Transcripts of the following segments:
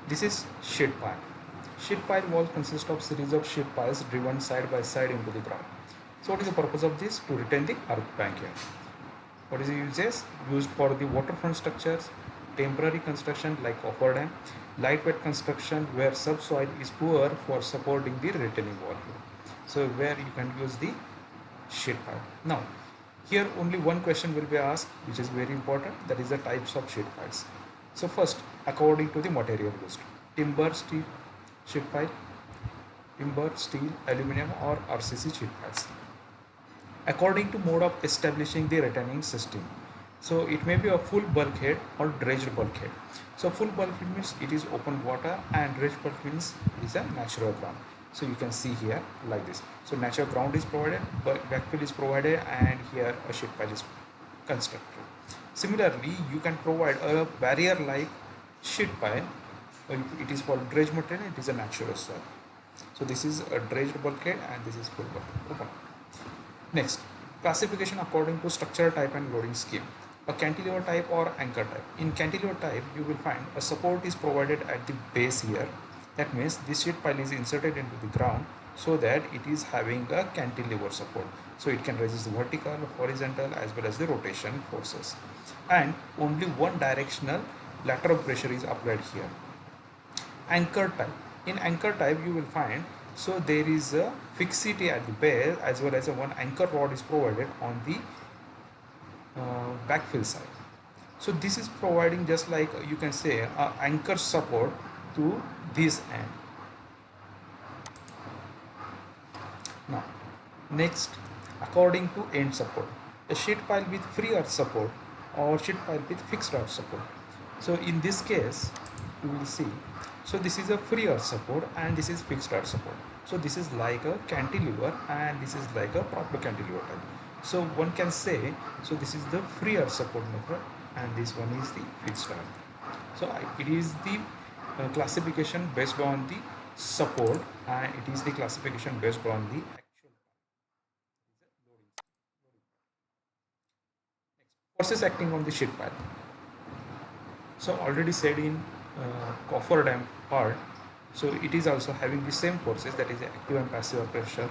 This is sheet pile. Sheet pile wall consists of series of sheet piles driven side by side into the ground. So what is the purpose of this? To retain the earth bank here. What is the uses? Used for the waterfront structures, temporary construction like coffer dam, lightweight construction where subsoil is poor for supporting the retaining wall here. So where you can use the sheet pile. Now here only one question will be asked which is very important, that is the types of sheet piles. So first, according to the material used, timber, steel, sheet pile, timber, steel, aluminum or RCC sheet piles. According to mode of establishing the retaining system. So it may be a full bulkhead or dredged bulkhead. So full bulkhead means it is open water and dredged bulkhead means it is a natural ground. So you can see here like this. So natural ground is provided, backfill is provided, and here a sheet pile is constructed. Similarly, you can provide a barrier like sheet pile. It is called dredge material, it is a natural soil. So this is a dredged bulkhead and this is full bulkhead. Open. Next, classification according to structural type and loading scheme. A cantilever type or anchor type. In cantilever type, you will find a support is provided at the base here. That means this sheet pile is inserted into the ground so that it is having a cantilever support. So it can resist vertical, horizontal as well as the rotation forces. And only one directional lateral pressure is applied here. Anchor type. In anchor type, you will find so there is a fixity at the base as well as one anchor rod is provided on the backfill side. So this is providing just like you can say anchor support to this end. Now next, according to end support, a sheet pile with free earth support or sheet pile with fixed earth support. So in this case you will see, so this is a free earth support and this is fixed earth support. So this is like a cantilever and this is like a proper cantilever type. So one can say, so this is the free earth support method and this one is the fixed earth. So it is the classification based on the support and it is the classification based on the actual forces acting on the sheet pile. So already said in coffer dam part, so it is also having the same forces, that is active and passive earth pressure,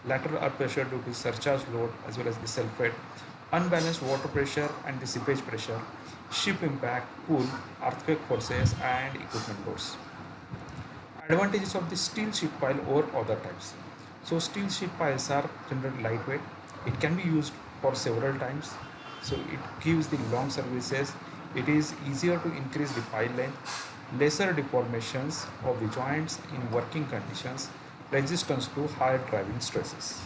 lateral earth pressure due to surcharge load as well as the self-weight, unbalanced water pressure and the seepage pressure, ship impact, pull, earthquake forces and equipment loads. Advantages of the steel sheet pile over other types. So steel sheet piles are generally lightweight. It can be used for several times. So it gives the long services. It is easier to increase the pile length, lesser deformations of the joints in working conditions, resistance to higher driving stresses.